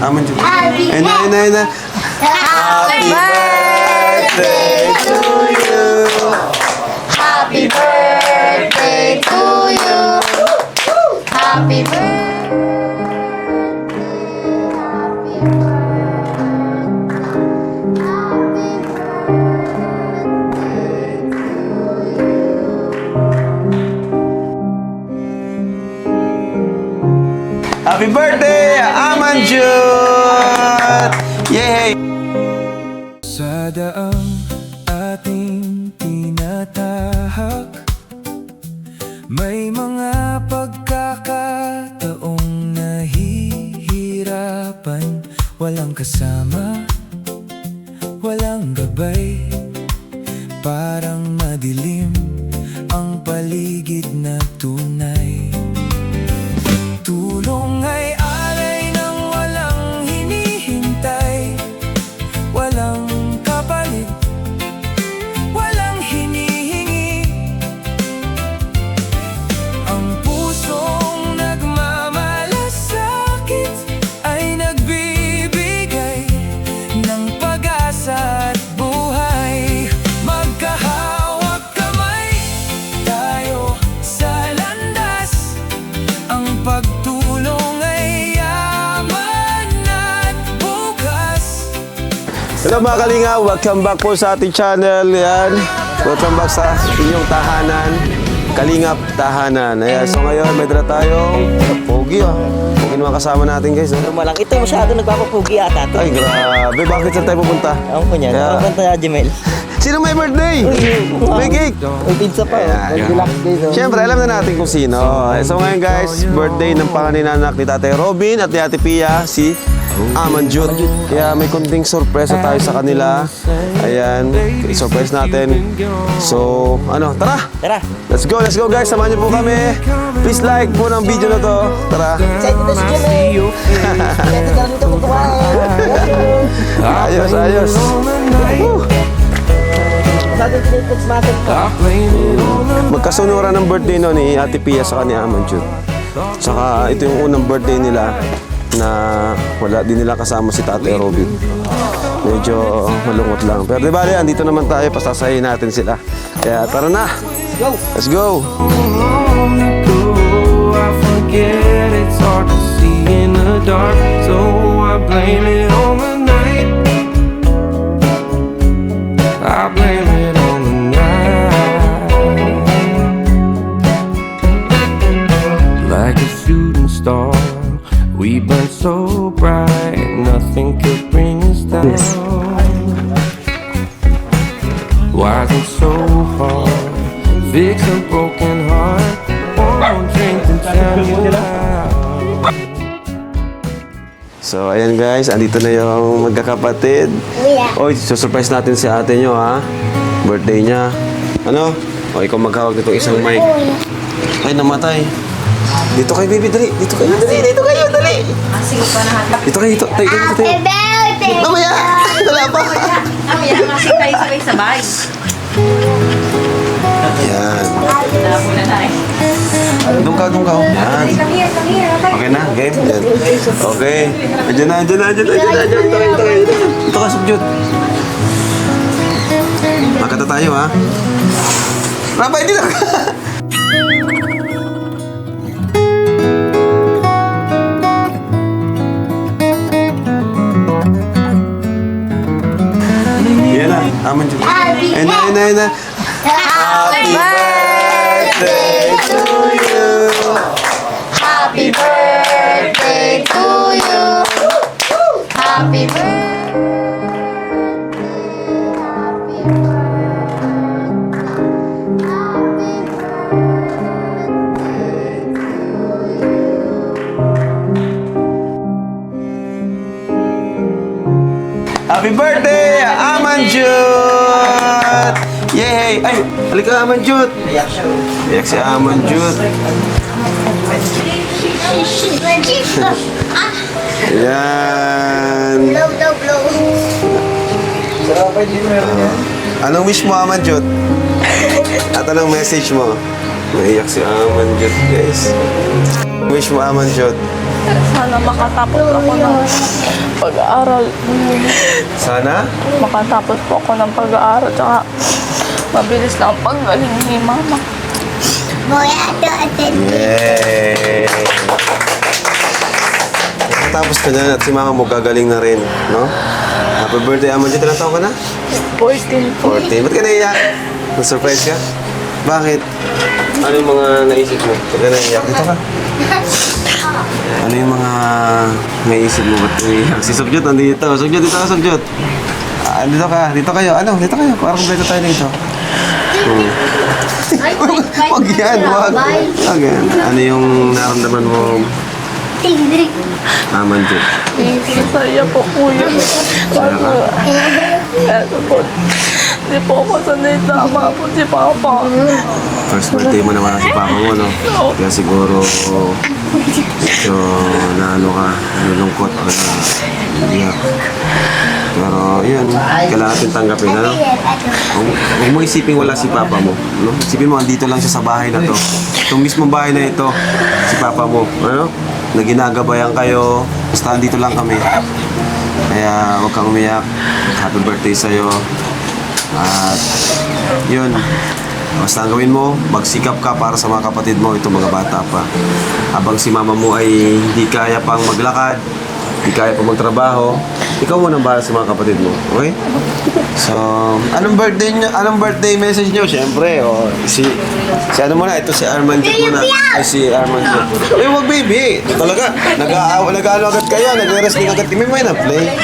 Amanjut. Ayun na, ayun na, ayun na. Happy birthday to you. Happy birthday to you. Happy birthday. Happy birthday, Amanjut! Yay! Sa daang ating tinatahak, may mga pagkakataong nahihirapan. Walang kasama, walang gabay, parang madilim ang paligid na tunay. Tulong ay alay ng walang hinihintay, walang kapalit, walang hinihingi. Ang pusong nagmamalasakit ay nagbibigay ng pag-asa at buhay. Magkahawak kamay tayo sa landas, ang pagtulong ay yaman at bukas. Hello mga kalinga, welcome back po sa ating channel. Yan, welcome back sa inyong tahanan, Kalingap Tahanan. Ayan, so ngayon may dala tayong pogi Pogi naman kasama natin guys. Malang ito masyado nagpapapugi ata to. Ay grabe, bakit saan tayo pupunta? Ako po niyan. Kaya- Pupunta na Jemel. Sino may birthday? May cake! May pizza pa. Relax day. Siyempre, alam na natin kung sino. So ngayon guys, birthday ng panganinanak ni Tatay Robin at ni Ate Pia, si Amanjut. Kaya may konting sorpresa tayo sa kanila. Ayan, i-surprise natin. So, ano, tara! Tara. Let's go guys, samahan niyo po kami. Please like po ng video na to. Tara! Excited na si Jemel. Excited na dito kutuwain. Ayos, ayos. Woo! Masyado tinipits natin to. Magkasunuran ng birthday no ni Ate Pia sa ni Amanjut. Saka ito yung unang birthday nila na wala din nila kasama si Tatay Robin. Medyo malungkot lang. Pero di ba, andito naman tayo, pasasayin natin sila. Kaya tara na! Let's go! I forget it's hard to see in the dark, so I blame it on the night. I blame it on the night. Like a shooting star, we burn so bright, nothing could bring us down. Wasn't so hard, fix a broken heart. Won't drink and tell you how. So ayan guys, andito na yung magkakapatid. Oy, surprise natin si ate nyo ha. Birthday niya. Ano? O ikaw maghawak nitong isang mic. Ay, namatay. Dito kayo, baby, dali. Dito kayo, dali. Dito kayo, dali. Dito kayo, dito. Tayo, dito, tayo. Mamaya! Wala pa. Mamaya, masik tayo sabay-sabay. Yan. Labo na tayo. Doon ka. Yan. Okay na, game? Yan. Okay. Andiyan na. Dito ka, Subjut. Makata tayo, ha? Rabay, dito ka. Yan na, Amanjut. Ayun na. Happy birthday to you. Happy birthday to you. Happy birthday. Happy birthday, Amanjut! Yay! Ay, halika Amanjut! Iyak si Amanjut. Yan. Blow. Anong wish mo, Amanjut? At anong message mo? Naiyak si Amanjut, guys. Wish mo, Amanjot. Sana makatapos ako ng pag-aaral. Sana? Makatapos po ako ng pag-aaral. Tsaka mabilis lang ang paggaling ni mama. Yay! Tapos ka na at si mama mo gagaling na rin, no? Happy birthday, Amanjot. Ilang taon ka na? 14 po. 14. Ba't ka naiyak? Na-surprise ka? Bakit? Ano yung mga naisip mo? Ba't ka naiyak? Dito ka. Ano yung mga naisip mo? Ba't naiyak? Si Sugjot nandito. Sugjot, dito ka, Sugjot. Dito ka. Dito kayo. Ano? Dito kayo. Para kumpleto tayo dito. Wag yan. Wag. Wag yan. Ano yung naramdaman mo, Amanjot? Masaya po kuya. Eto po. Hindi po ako sanay tama po si Papa. First birthday mo naman si Papa mo, no? Kaya siguro medyo naano ka, nalulungkot o naiyak. Pero yun, kailangan natin tanggapin, ano? Huwag mo isipin wala si Papa mo, no? Isipin mo, andito lang siya sa bahay na to. Itong mismong bahay na ito, si Papa mo, ano? Na ginagabayan kayo, basta andito lang kami. Kaya huwag kang umiyak. Happy birthday sa'yo. At yun, basta ang gawin mo, magsikap ka para sa mga kapatid mo, itong mga bata pa. Habang si mama mo ay hindi kaya pang maglakad, hindi kaya pang magtrabaho, ikaw muna ang bahala sa mga kapatid mo, okay? So, anong birthday message nyo? Siyempre, si ano muna, ito si Armanjot muna. Ay, si Armanjot. Uy, wag baby! Talaga, nag-aalo agad kayo, nag-wrestling agad. May na play.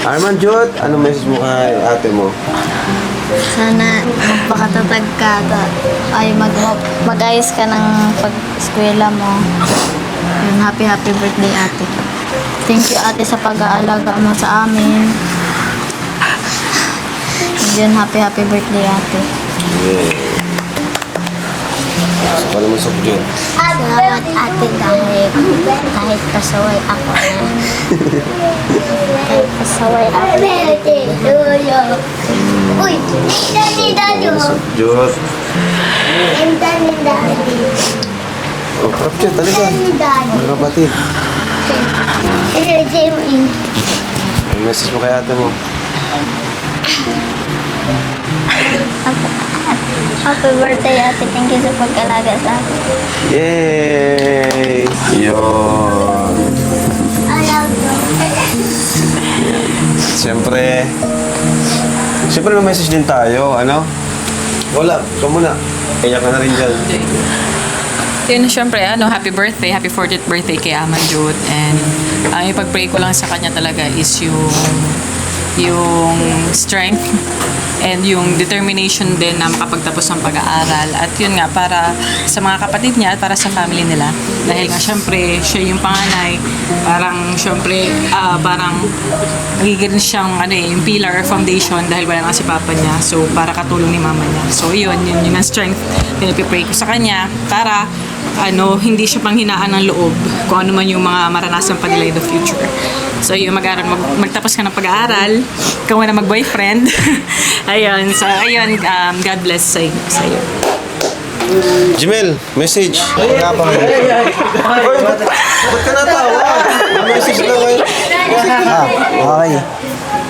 Armanjot, anong message mo kay ate mo? Sana magpakatatag ka ay mag-ayos ka ng pag-eskwela mo. Yun, happy birthday ate. Thank you ate sa pag-aalaga mo sa amin. And yun, happy birthday ate. Yeah. Wala mo sa Sugjot. Salamat ate kahit pasaway ako na. Kahit pasaway ako na. Uy, Wala mo sa Sugjot. Oh, Sugjot, talaga. Mga kapatid. Ang message mo kay ate mo. Happy birthday ate. Thank you sa pag-alaga sa akin. Yay! Yun. Siyempre may message din tayo, ano? Wala, ikaw muna. Kaya ka na rin dyan. Yun, syempre, happy birthday, happy 40th birthday kay Amanjot. And ang ipag-pray ko lang sa kanya talaga is yung strength and yung determination din na makapagtapos ng pag-aaral. At yun nga, para sa mga kapatid niya at para sa family nila. Dahil nga, syempre, siya yung panganay. Parang, syempre, parang magiging siyang, yung pillar or foundation dahil wala na si papa niya. So, para katulong ni mama niya. So, yun ang strength. Pinipipray ko sa kanya para hindi siya panghinaan ng loob kung ano man yung mga maranasan pa nila in the future. So, yun, magtapos ka ng pag-aaral, ikaw na mag-boyfriend. Ayun, so, ayun, God bless sa'yo. Jimel, message. Wala pa. Ba't ka natawa? Message na kayo. Okay.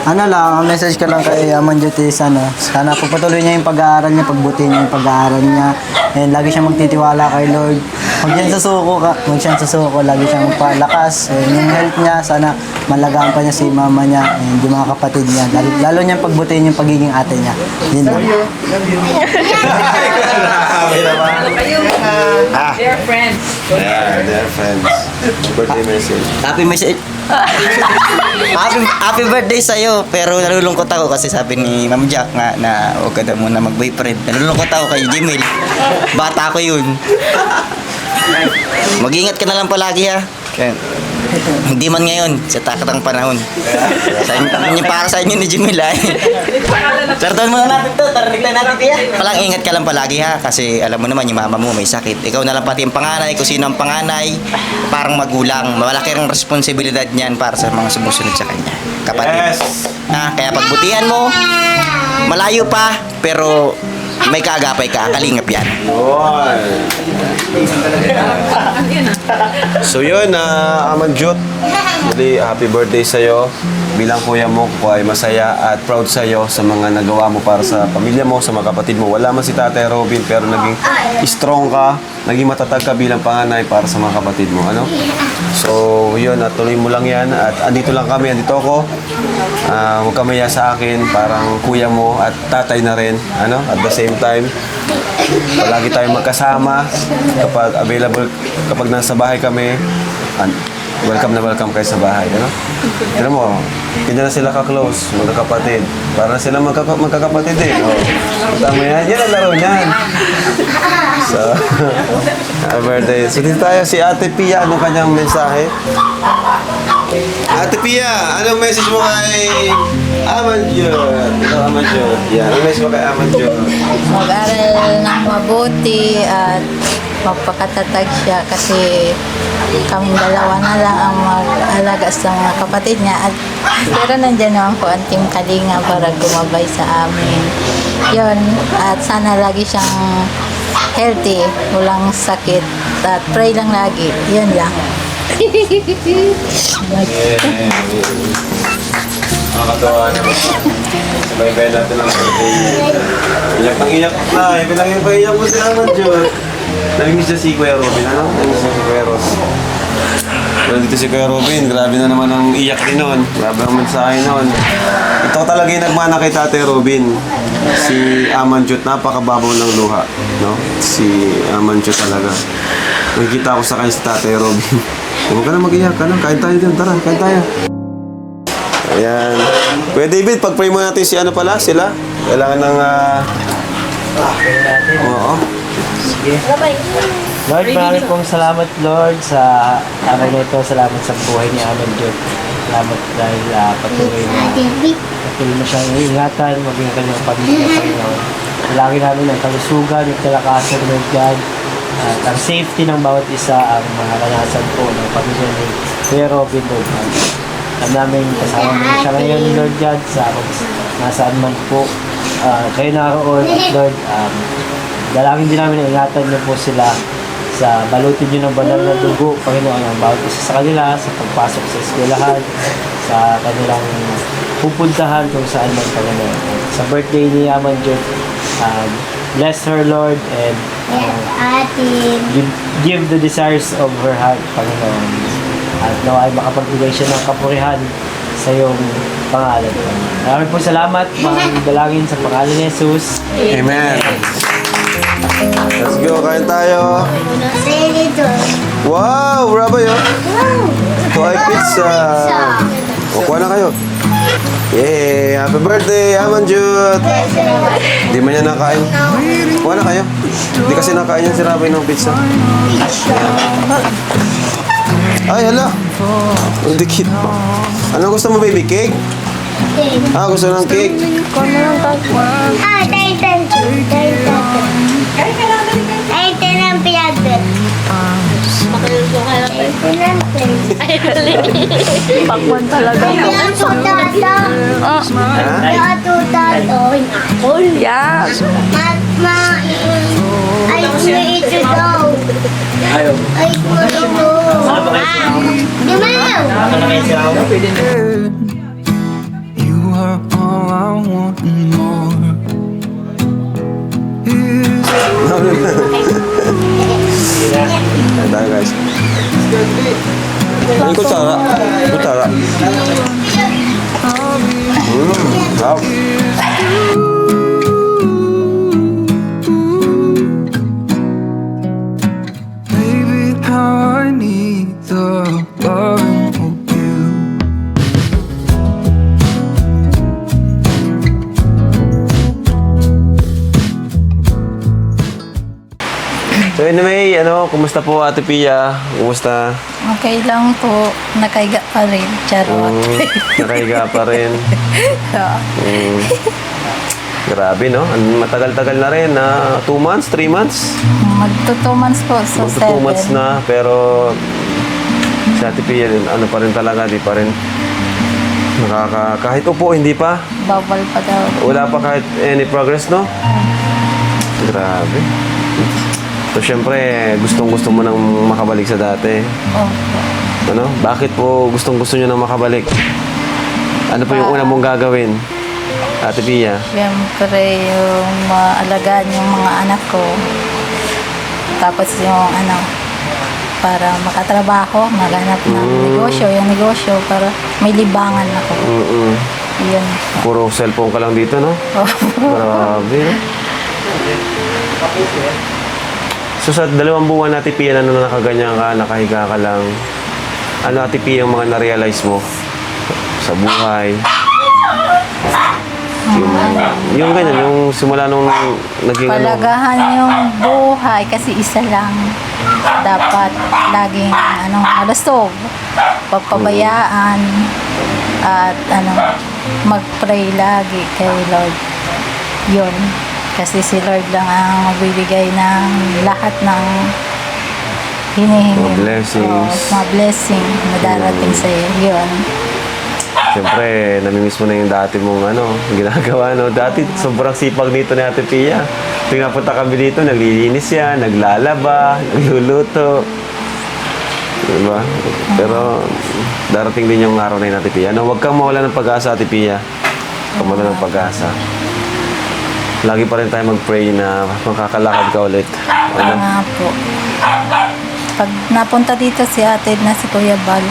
Ano lang, ang message ko lang kay Amanjot is sana pagpatuloy niya yung pag-aaral niya, pagbutihin niya yung pag-aaral niya. And lagi siyang magtitiwala kay Lord. Huwag siyang susuko, lagi siyang magpalakas. And yung health niya, sana malagaan pa niya si mama niya and yung mga kapatid niya. Lalo niyang pagbutihin yung pagiging ate niya. Yun lang. They're friends. Yeah, they're friends. Birthday message. Happy birthday sa'yo. Pero nalulungkot ako kasi sabi ni Ma'am Jack nga na huwag ka daw muna mag-boyfriend. Nalulungkot ako kay Jimel. Bata ko yun. Mag-ingat ka na lang palagi ha. Hindi man ngayon, sa takatang panahon. Para sa inyo ni Jimel ha. Sartan muna natin to, tarinig lang natin kaya. Palang ingat ka lang palagi ha, kasi alam mo naman yung mama mo may sakit. Ikaw na lang pati ang panganay, kung sino ang panganay, parang magulang. Malaki ang responsibilidad niyan para sa mga sumusunod sa kanya. Kapatid. Yes! Kaya pagbutihan mo, malayo pa, pero may kaagapay ka, ang kalingap yan. Yun. So yun, Amanjut, muli happy birthday sa'yo. Bilang kuya mo, ko ay masaya at proud sa'yo sa mga nagawa mo para sa pamilya mo, sa mga kapatid mo. Wala man si Tatay Robin, pero naging strong ka, naging matatag ka bilang panganay para sa mga kapatid mo. Ano? So yun, at tuloy mo lang yan. At andito lang kami, andito ako. Huwag ka maya sa akin, parang kuya mo at tatay na rin. Ano? At the same time, palagi tayong magkasama kapag available, kapag nasa bahay kami. Welcome na welcome kayo sa bahay, ano? Alam mo, hindi na sila ka-close, magkakapatid. Para na sila magkakapatid eh. Oh. Tama yan, yan ang laro niyan. So, happy birthday. So, dito tayo si Ate Pia, anong kanyang mensahe? Ate Pia, anong message mo kay Amanjut? Ito, Amanjut. Yan, anong message mo kay Amanjut? Mag-aral ng mabuti at magpakatatag siya kasi kaming dalawa na lang ang mag-alaga sa mga kapatid niya at pero nandiyan naman po ang Team Kalinga para gumabay sa amin. Yun, at sana lagi siyang healthy, walang sakit at pray lang lagi. Yun lang. Nakakatawa naman. Sabay-bay natin ang birthday. Iyak nang iyak na. Iyak mo si Amanjut. Namiss niya si Kuya Robin. Ano? Namiss niya si Kuya Robin. Pero dito si Kuya Robin, grabe na naman ang iyak din nun. Grabe ang mensahe nun. Ito talaga yung nagmana kay Tatay Robin. Si Amanjut, napakababaw ng luha. No? Si Amanjut talaga. Nakikita ko sa kanya si Tatay Robin. Huwag ka na mag-iyak. Ano? Kain tayo dun. Tara, kain tayo. Ayan. Kuya David, pag-pray mo natin si ano pala, sila. Kailangan ng... Oo. Lord, maraming pong salamat, Lord, sa araw na ito. Salamat sa buhay ni Amanjut. Salamat dahil patuloy mo siyang iingatan, maging kanyang pamilya, Panginoon. Malaki namin ang kalusugan at kalakasan, Lord God. At ang safety ng bawat isa ang mga naranasan po ng pamilya ni Kuya Robin, Lord God. Alam namin kasama mo siya ngayon, Lord God, sa nasaan man po kayo naroon. At Lord, dalangin din namin na ingatan niyo po sila sa balutin niyo ng banal na dugo, Panginoon, ang bawat isa sa kanila, sa pagpasok sa eskwelahan, sa kanilang pupuntahan kung saan man, Panginoon. Sa birthday ni Amanjut, bless her, Lord, and give the desires of her heart, Panginoon. At nawa ay makapagbigay siya ng kapurihan sa iyong pangalan. Maraming po salamat, mga dalangin sa pangalan ni Jesus. Amen. Let's go, kain tayo. Wow, grabe yun. Ito ay pizza. O, kuha na kayo. Yay! Happy birthday, Amanjut! Hindi man niya nakain. Kuha na kayo. Hindi kasi nakain yan si Rabay ng pizza. Ay, hala. Ang dikit. Ano gusto mo, baby? Cake? Gusto ng cake? Pakwan talaga. Yeah. You are all I want and more. Kain tayo, guys. Ay, kutsara. Kutsara. Wow. Baby, how I need the loving of you. So anyway, kumusta po Ate Pia? Kumusta? Okay lang po. Nakaiga pa rin. Charot. Nakahiga pa rin. Grabe, no? Matagal-tagal na rin. 2 months, 3 months? Magto 2 months po. So, Magto 2 months na, pero si Ate Pia, pa rin talaga, di pa rin. Kahit upo, hindi pa. Bawal pa daw. Wala pa kahit any progress, no? Grabe. So, syempre, gustong-gusto mo nang makabalik sa dati. Opo. Ano? Bakit po gustong-gusto nyo nang makabalik? Ano po yung una mong gagawin, Ate Pia? Siyempre, yung maalagaan yung mga anak ko. Tapos yung para makatrabaho, maghanap ng yung negosyo, para may libangan ako. Yun. Puro cellphone ka lang dito, no? Grabe, no? So, sa 2 buwan, Ate Pia, na nakaganyan ka, nakahiga ka lang, ano, Ate Pia, yung mga na-realize mo sa buhay? Yung ganyan, yung simula nung naging Palagahan yung buhay kasi isa lang. Dapat laging malusog, pagpabayaan, at mag-pray lagi kay Lord. Yun. Kasi si Lord lang ang magbibigay ng lahat ng hinihingi. Mga blessings. Mga blessing na darating sa iyo. Yun. Siyempre, namimiss mo na yung dati mong ginagawa, no? Dati, sobrang sipag dito ni Ate Pia. Tuwing napunta kami dito, naglilinis yan, naglalaba, nagluluto. Diba? Pero, darating din yung araw na yun, Ate Pia. Huwag kang mawala ng pag-asa, Ate Pia. Huwag kang mawala ng pag-asa. Lagi pa rin tayo mag-pray na makakalakad ka ulit. Nga po. Pag napunta dito si ate na si Kuya Bal,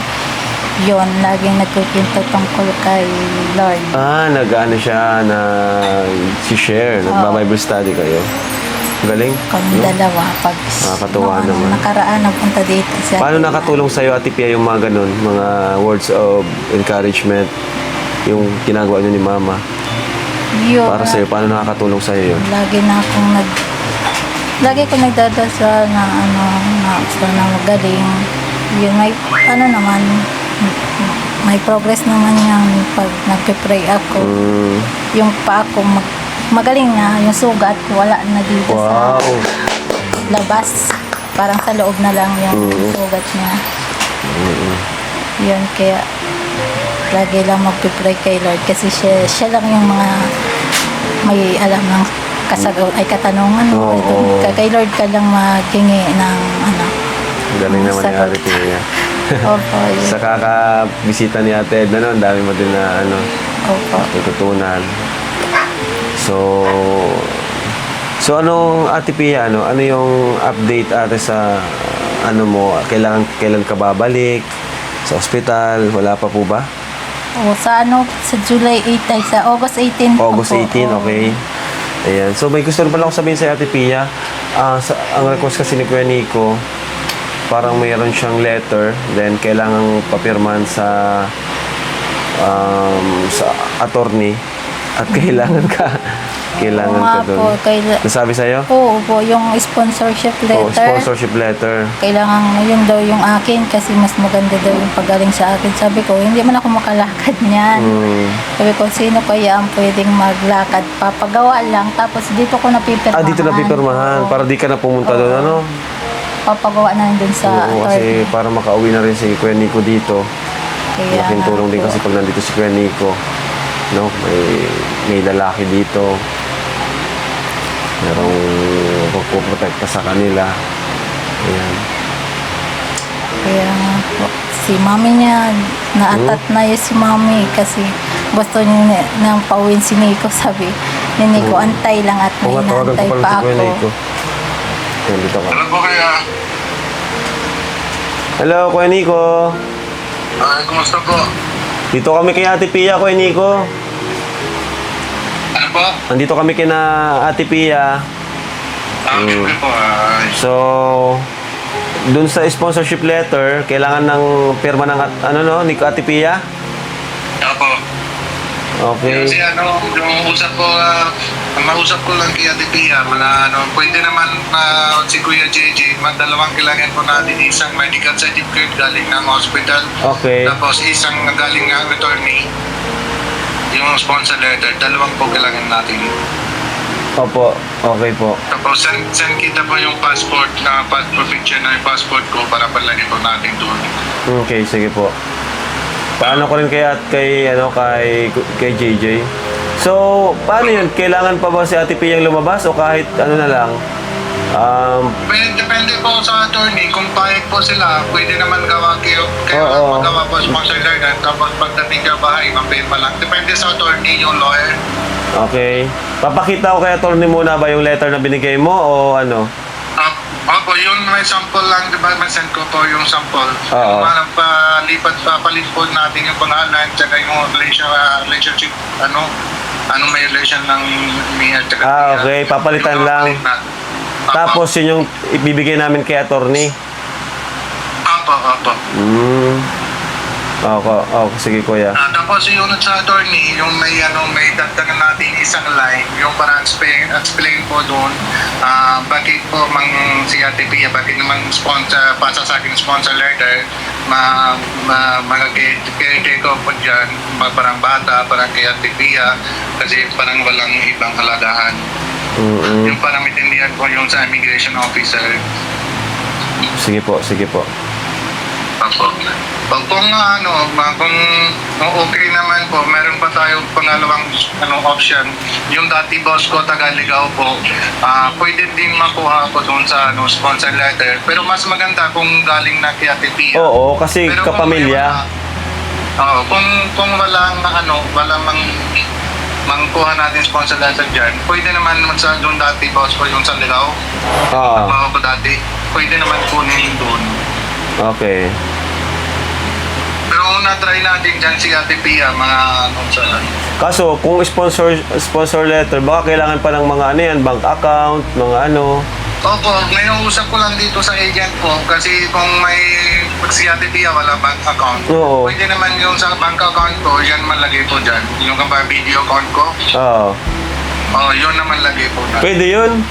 yun, laging nagkukwento tungkol kay Lord. Nag-ano siya na si-share, nagba-Bible study kayo. Galing. Kami dalawa. Pag Nakakatuwa naman. nakaraan, nagpunta dito si ate. Paano nakatulong sa'yo, Ate Pia, yung mga ganun, mga words of encouragement, yung ginagawa niyo ni Mama? Yun. Para sa'yo, paano nakakatulong sa'yo yun? Lagi ko nagdadasal na sana magaling. Yun, may progress naman yan pag nagpe-pray ako. Yung pa ako magaling na, yung sugat wala na dito sa labas. Parang sa loob na lang yung sugat niya. Yun, kaya lagi lang magpe-pray kay Lord kasi siya lang yung mga may alam ng katanungan. Kay Lord ka lang maghingi ng Galing naman ni Ate Pia. Opo, yun. Sa kakabisita ni Ate Edna, ang dami mo din na Opo. tututunan. So anong, Ate Pia, ano yung update ate sa mo, kailan ka babalik sa ospital? Wala pa po ba? Sa July 8 ay sa August 18. August 18, okay. Ayan. So may gusto rin pala akong sabihin sa Ate Pia. Ang request kasi ni Kuya Nico, parang mayroon siyang letter, then kailangang papirmahan sa attorney at kailangan ka doon. Nasabi sa'yo? Oo po, yung sponsorship letter. Sponsorship letter. Kailangan yun daw yung akin kasi mas maganda daw yung paggaling sa akin. Sabi ko, hindi man ako makalakad niyan. Sabi ko, sino kaya ang pwedeng maglakad? Papagawa lang, tapos dito ko napipirmahan. Dito napipirmahan, para di ka na pumunta doon, Papagawa na dun sa Oo, attorney. kasi para makauwi na rin si Kuya Nico dito. Kaya Laking tulong din po. kasi pag nandito si Kuya Nico. May lalaki dito. Merong pagpuprotekta sa kanila. Ayan. Kaya nga po, si mami niya, naatat na yun si mami kasi gusto niya nang pauwin si Nico. Sabi ni Nico, antay lang at may Tawagan ko naantay pala pa si Kuya ako. Nico. Ayan, dito ka. Ano po kaya? Hello, Kuya Nico. Kumusta po? Dito kami kay Ate Pia, Kuya Nico. Ano po? Andito kami kina Ate Pia. Okay po. So, dun sa sponsorship letter, kailangan ng pirma ng ni Ate Pia? Ako. Okay. Kasi yung usap ko, mausap ko lang kay Ate Pia, pwede naman si Kuya JJ, magdalawang kailangan po natin isang medical certificate galing ng hospital. Okay. Tapos isang galing ng attorney, yung sponsor letter, dalawang po kailangan natin. Opo, okay po. Tapos send kita po yung passport picture na yung passport ko para palagay po natin doon. Okay, sige po. Paano ko rin kay JJ? So, paano yun? Kailangan pa ba si Ate Pia yung lumabas o kahit ano na lang? Depende po sa attorney. Kung payag po sila, pwede naman gawa kayo Oo. magawa po sponsor garden. Tapos pagdating ka bahay, mapirma lang. Depende sa attorney, yung lawyer. Okay. Papakita ko kay attorney muna ba yung letter na binigay mo o ano? Opo, yun may sample lang, di ba? May send ko po yung sample. Oo. Papalit po natin yung pangalan, tsaka yung relationship, anong may relation ng Mia, tsaka Tia. Okay. Papalitan Yung lang. papalit natin. Opo. Tapos yun yung ibibigay namin kay attorney. Opo. Sige kuya. Tapos yung sa attorney, yung may dagdagan natin isang line, yung para explain po doon, bakit po si Ate Pia, bakit naman pasa sa akin sponsor letter, mga caretaker ko po dyan, parang bata, parang kay Ate Pia, kasi parang walang ibang halagahan. Yung parang itindihan ko yung sa immigration officer. Sige po. Opo. Kung okay naman po, meron pa tayo pangalawang option. Yung dati boss ko, taga-Ligaw po, pwede din makuha ko doon sa sponsor letter. Pero mas maganda kung galing na kay Ate Pia. Oo, kasi Pero kapamilya. kung walang mangkuha natin sponsor letter dyan, pwede naman sa doon dati boss ko, yung sa Ligaw. Trabaho ko dati, pwede naman kunin doon. Okay. Pero na-try natin dyan si Ate Pia, Kaso, kung sponsor letter, baka kailangan pa ng mga bank account, mga Opo, ngayon usap ko lang dito sa agent ko kasi kung pag si Ate Pia wala bank account, Oo. pwede naman yung sa bank account ko, yan malagay ko dyan. Yung video account ko, yun naman lagay po na. Pwede yun.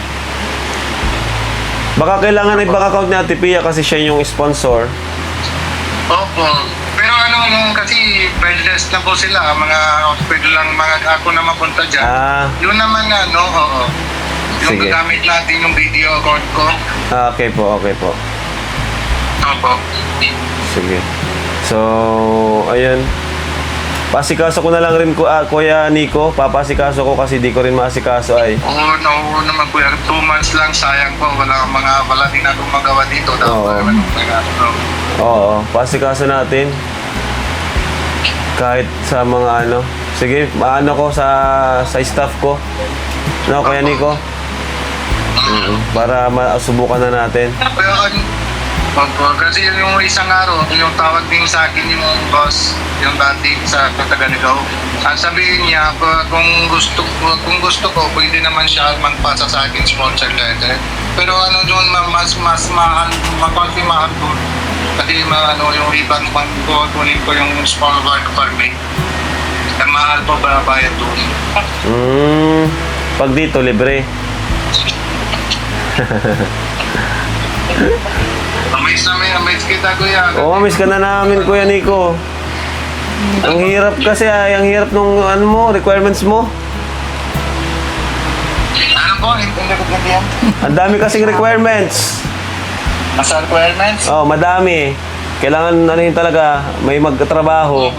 Baka kailangan ng bank account ni Ate Pia kasi siya yung sponsor. Opo. Pero kasi friendless na po sila, mga hospital lang, ako na mapunta dyan. Yun naman oo. Yung Sige. gagamit natin yung video account ko. Okay po. Opo. Sige. So, ayun. Pasikaso ko na lang rin Kuya Nico. Papasikaso ko kasi di ko rin maasikaso ay. Oo naman kuya. 2 months lang, sayang po. Wala din akong magawa dito. Oo, pasikaso natin. Kahit sa mga Sige, ko sa staff ko. Kuya Nico? Para masubukan na natin. Kasi yung isang araw, yung tawag din sa akin yung boss, yung dati sa Taganigaw. Ang sabihin niya, kung gusto ko, pwede naman siya magpasa sa akin sponsor letter. Pero doon, mas mahal, makonti mahal doon. Kasi yung ibang bank ko, kunin ko yung small work permit. Ang mahal po bayad doon. Pag dito, libre. Amaze kita kuya. Oo, miss ka na namin, Kuya Nico. Ang hirap kasi ang hirap nung requirements mo. Ano po? Hindi ko ganyan. Ang dami kasing requirements. Sa requirements? Madami. Kailangan talaga, may magtrabaho.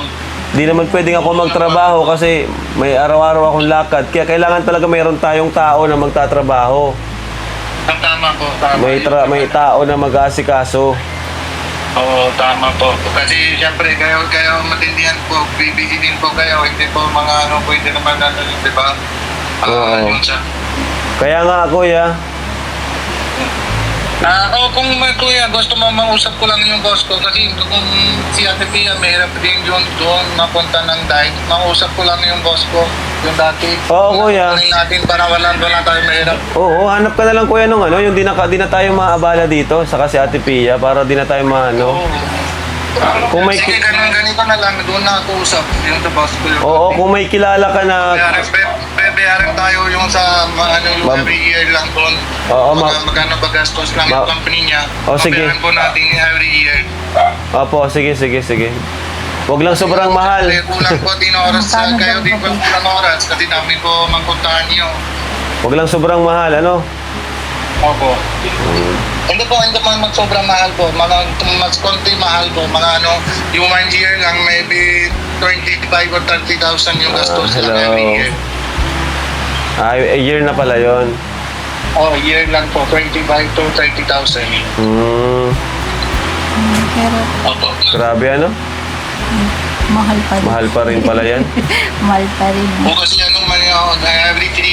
Di naman pwedeng ako magtrabaho kasi may araw-araw akong lakad. Kaya kailangan talaga mayroon tayong tao na magtatrabaho. Tama po. Tama. May tao na mag-aasikaso. Oo, tama po. Kasi siyempre kayo matindihan po, bibiginin po kayo, hindi po mga pwede naman di ba? Yun siya. Kaya nga, Kuya. Kung kuya, gusto mo mausap ko lang yung boss ko kasi kung si Ate Pia, mahirap din yun doon mapunta ng diet. Mausap ko lang yung boss ko, yung dati. Oo, Kuya. Natin para wala tayo mahirap. Oo, hanap ka na lang, Kuya, nung yung di na tayo maabala dito, saka si Ate Pia, para di na tayo Kung may Sige, ganito na lang, doon na ako usap yung sa boss ko. Oo, kung may kilala ka na Bayaran tayo yung sa yung every year lang doon. Oo, magkano ba gastos lang yung company niya. Sige. Bayaran po natin every year. Opo, sige. Huwag lang sobrang mahal. Kasi kulang po din oras kayo din po kulang oras kasi namin po magpuntahan niyo. Huwag lang sobrang mahal, Opo. Hindi po mag-sobrang mahal po. Mas konti mahal po. Yung 1 year lang, maybe 25 or 30,000 yung gastos lang every year. A year na pala yon. Year lang po, 25 to 30,000. Pero Opo. Grabe ano? mahal pa rin. Mahal pa rin pala yan. Mahal pa rin. O kasi anong mali ako, every 3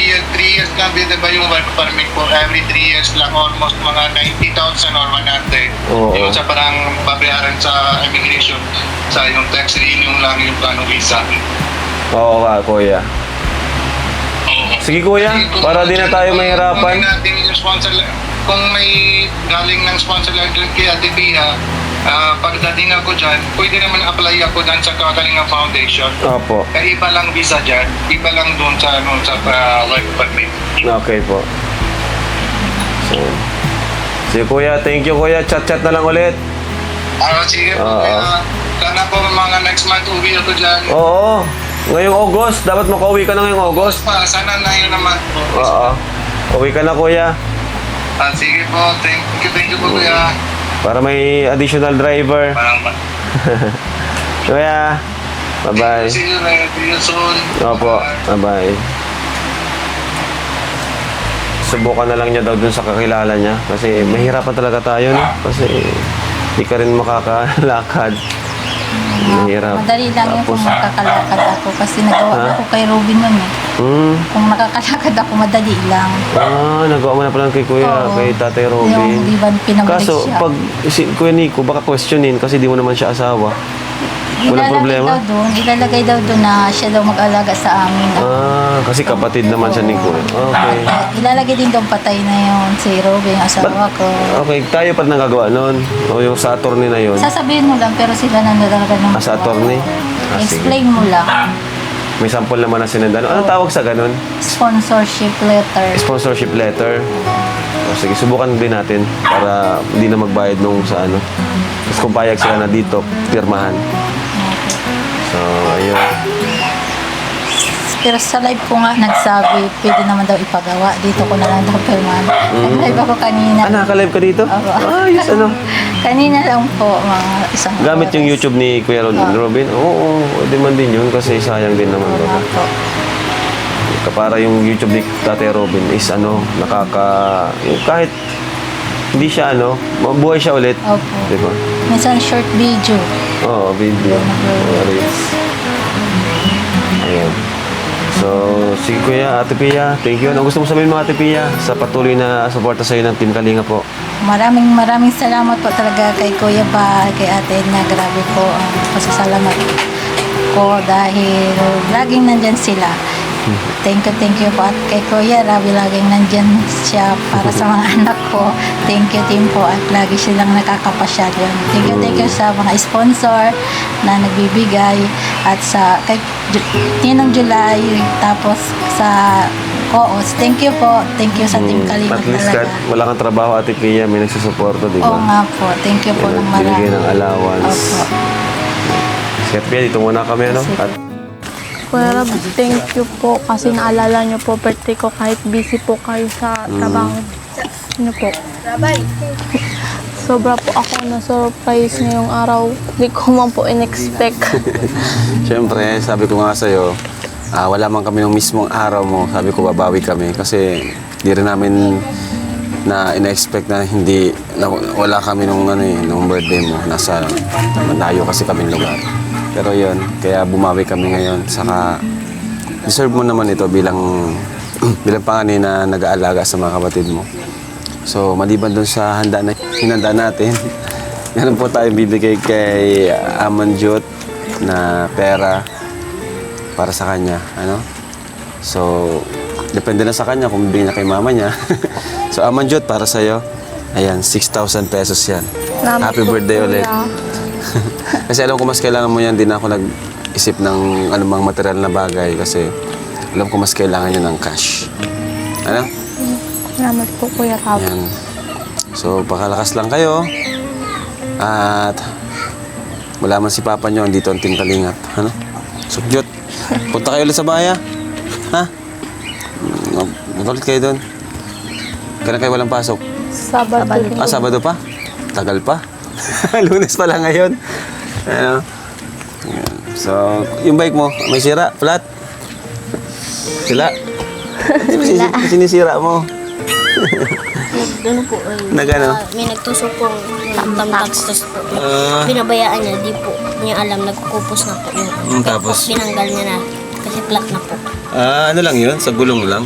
years lang, di ba yung work permit po, every 3 years lang, almost mga 90,000 or 100. Oo. Yung sa parang babayaran sa immigration, sa yung tax renew lang yung visa. Oo ka, kuya. Oo. Sige kuya, para di na tayo mahirapan. Kung natin yung sponsor, kung may galing ng sponsor lang doon kay Ate Pia, pagdating ako dyan, pwede naman apply ako dyan sa Kagalingan Foundation. Opo. Kaya iba lang visa dyan, iba lang doon sa, work permit. Okay po. So, sige kuya, thank you kuya. Chat-chat na lang ulit. Sige po, Oo. kaya sana po mga next month uwi ako dyan. Oo. Ngayong August, dapat makauwi ka na ngayong August. Sana na yun naman po. Oo. Uwi ka na kuya. Sige po, thank you po kuya. Para may additional driver. Parang Kuya, bye-bye. see you soon. Opo, bye-bye. Subukan na lang niya daw dun sa kakilala niya. Kasi mahirapan talaga tayo, no? Kasi di ka rin makakalakad. Mahirap. Madali lang yung kung Tapos, makakalakad ako kasi nagawa ko kay Robin nun eh. Kung nakakalakad ako, madali lang. nagawa mo na pala kay Kuya, Oo. kay Tatay Yung Robin. di ba pinabalik Kaso, siya. pag si Kuya Nico, baka questionin kasi di mo naman siya asawa. Walang problema? Ilalagay daw doon na siya daw mag-alaga sa amin. Kasi kapatid naman siya ni Kuya. Okay. Ilalagay din daw patay na yun si Robin, asawa ko. Okay, tayo pa nang gagawa nun. O yung sa attorney na yun. Sasabihin mo lang pero sila na talaga naman. Sa attorney? Sige. Explain mo lang. May sample naman na sinundan. Anong tawag sa ganun? Sponsorship letter. Sponsorship letter. Sige, subukan din natin para hindi na magbayad nung sa ano. Tapos kung payag sila na dito, pirmahan. So, ayun. Pero sa live ko nga nagsabi, pwede naman daw ipagawa. Dito ko na lang daw pirman. Nag-live ako kanina. Naka-live ka dito? Opo. Yes, ano? Kanina lang po, mga isang Gamit yung oras. YouTube ni Kuya Robin? Oo, pwede man din yun kasi sayang din naman. Oo nga Baga. po. Para yung YouTube ni Tatay Robin is yung kahit hindi siya mabuhay siya ulit. Opo. Diba? Minsan short video. Oo, video. Reels. Ayan. So, sige Kuya, Ate Pia, thank you. Ano gusto mo sabihin mga Ate Pia sa patuloy na suporta sa'yo ng Team Kalinga po? Maraming salamat po talaga kay Kuya Ba, kay Ate Edna. Grabe po ang pasasalamat ko dahil laging nandyan sila. Thank you po. At kay Kuya Rabi, laging nandyan siya para sa mga anak ko. Thank you din po at lagi silang nakakapasyal yun. Thank you sa mga sponsor na nagbibigay at sa kay Ninong July, tapos sa Koos. Thank you po. Thank you sa Team Kalinga At least talaga. kahit wala kang trabaho, Ate Pia, may nagsusuporta, di Oo ba? nga po. Thank you po ng marami. Binigay ng allowance. Opo. Sige Ate Pia, dito muna kami, At Kuya Rab, thank you po kasi naalala niyo po birthday ko kahit busy po kayo sa trabaho niyo po. Sobra po ako na-surprise ngayong araw. Hindi ko man po in-expect. Siyempre, sabi ko nga sa'yo, wala man kami nung mismong araw mo. Sabi ko, babawi kami. Kasi di rin namin na ina-expect na wala kami nung birthday mo. Nasa malayo kasi kaming lugar. Pero yun, kaya bumawi kami ngayon. Saka, deserve mo naman ito bilang panganay na nag-aalaga sa mga kapatid mo. So, maliban dun sa hinanda natin, meron po tayong bibigay kay Amanjot na pera para sa kanya. So, depende na sa kanya kung bibigyan niya kay mama niya. So, Amanjot, para sa'yo, ayan, 6,000 pesos yan. Happy birthday ulit. Kasi alam ko mas kailangan mo yan, din ako nag-isip ng anumang material na bagay kasi alam ko mas kailangan nyo ng cash. Salamat po, Kuya Rab. Yan. So, pakalakas lang kayo. At wala man si Papa nyo, andito ang Team Kalingap. Sukyot. Punta kayo ulit sa bahay, ha? Ulit kayo doon. Kailan kayo walang pasok? Sabado. Sabado pa? Tagal pa. Lunes pa lang ngayon. So, yung bike mo, may sira, flat. Sila. Sinisira mo. Ano po, Nagano? may nagtusok pong tamtags, tapos po, binabayaan niya, di po niya alam, nagkukupos na po yung Tapos? binanggal niya na, kasi flat na po. Ano lang yun? Sa gulong lang?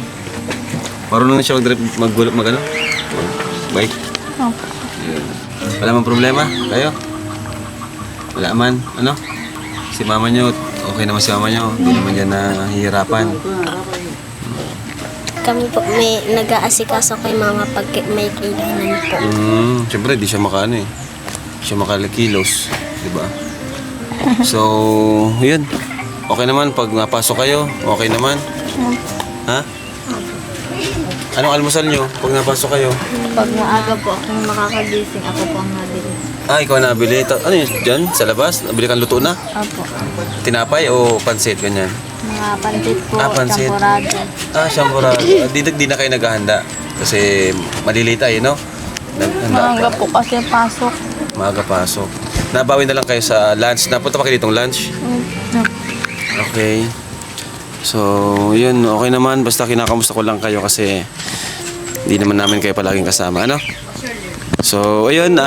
Marunong na siya mag-gulong, mag-ano? Bike? Opo. Wala man problema? Kayo? Wala man? Ano? Si mama nyo, okay naman si mama nyo. Hindi naman yan nahihirapan. Kami po, may nag-aasikaso kay mama pag may kailangan po. Siyempre, di siya makaano eh. Di siya makalikilos. Diba? So, yun. Okay naman pag napasok kayo. Okay naman. Ha? Anong almusal nyo pag napasok kayo? Pag maaga po akong makakagising, ako po ang nabili. Ikaw nabili. Ano yun dyan? Sa labas? Nabili kang luto na? Opo. Tinapay o pansit? Ganyan? Mga pansit po, Pansit. champurado. Siyempre. Di na kayo naghahanda. Kasi malilita eh, no? Maaga po kasi pasok. Maaga pasok. Nabawi na lang kayo sa lunch. Napunta pa kayo ditong lunch? Okay. So, yun. Okay naman. Basta kinakamusta ko lang kayo kasi hindi naman namin kayo palaging kasama. Ano? So, ayun.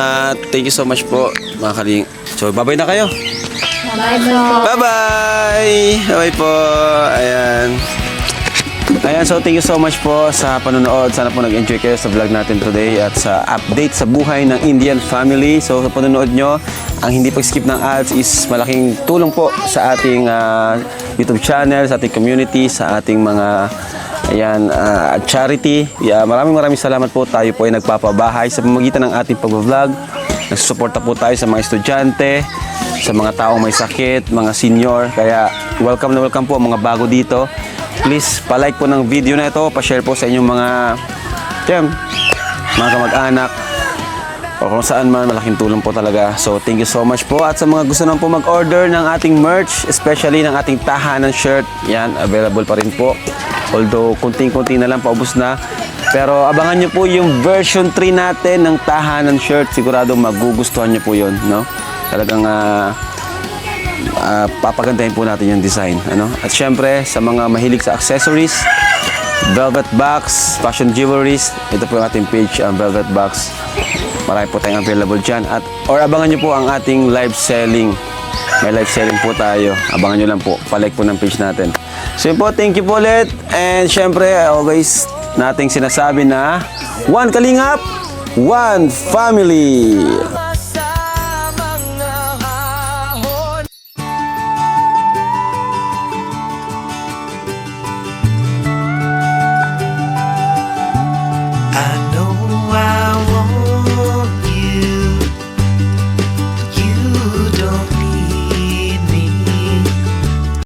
Thank you so much po, mga kaling. So, bye-bye na kayo. Bye-bye! Bye-bye po. Ayan. Ayan, so thank you so much po sa panonood. Sana po nag-enjoy kayo sa vlog natin today at sa update sa buhay ng Indian family. So sa panonood nyo, ang hindi pag-skip ng ads is malaking tulong po sa ating YouTube channel, sa ating community, sa ating mga charity. Maraming salamat po. Tayo po ay nagpapabahay sa pamamagitan ng ating pag-vlog. Nagsusuporta po tayo sa mga estudyante, sa mga taong may sakit, mga senior. Kaya welcome na welcome po mga bago dito. Please, palike po ng video na ito, pa-share po sa inyong mga kamag-anak o kung saan man, malaking tulong po talaga. So, thank you so much po. At sa mga gusto naman po mag-order ng ating merch, especially ng ating tahanan shirt, yan, available pa rin po. Although, kunting-kunti na lang, paubos na. Pero abangan nyo po yung version 3 natin ng tahanan shirt. Sigurado magugustuhan nyo po yun, no? Talagang papagandahin po natin yung design, ano? At syempre, sa mga mahilig sa accessories, Velvet Box, Fashion Jewelries, ito po yung ating page, ang Velvet Box. Marami po tayong available dyan. Or abangan nyo po ang ating live selling. May live selling po tayo. Abangan nyo lang po. Palike po ng page natin. So yun po, thank you po ulit. And syempre, always nating sinasabi na One Kalingap, One Family.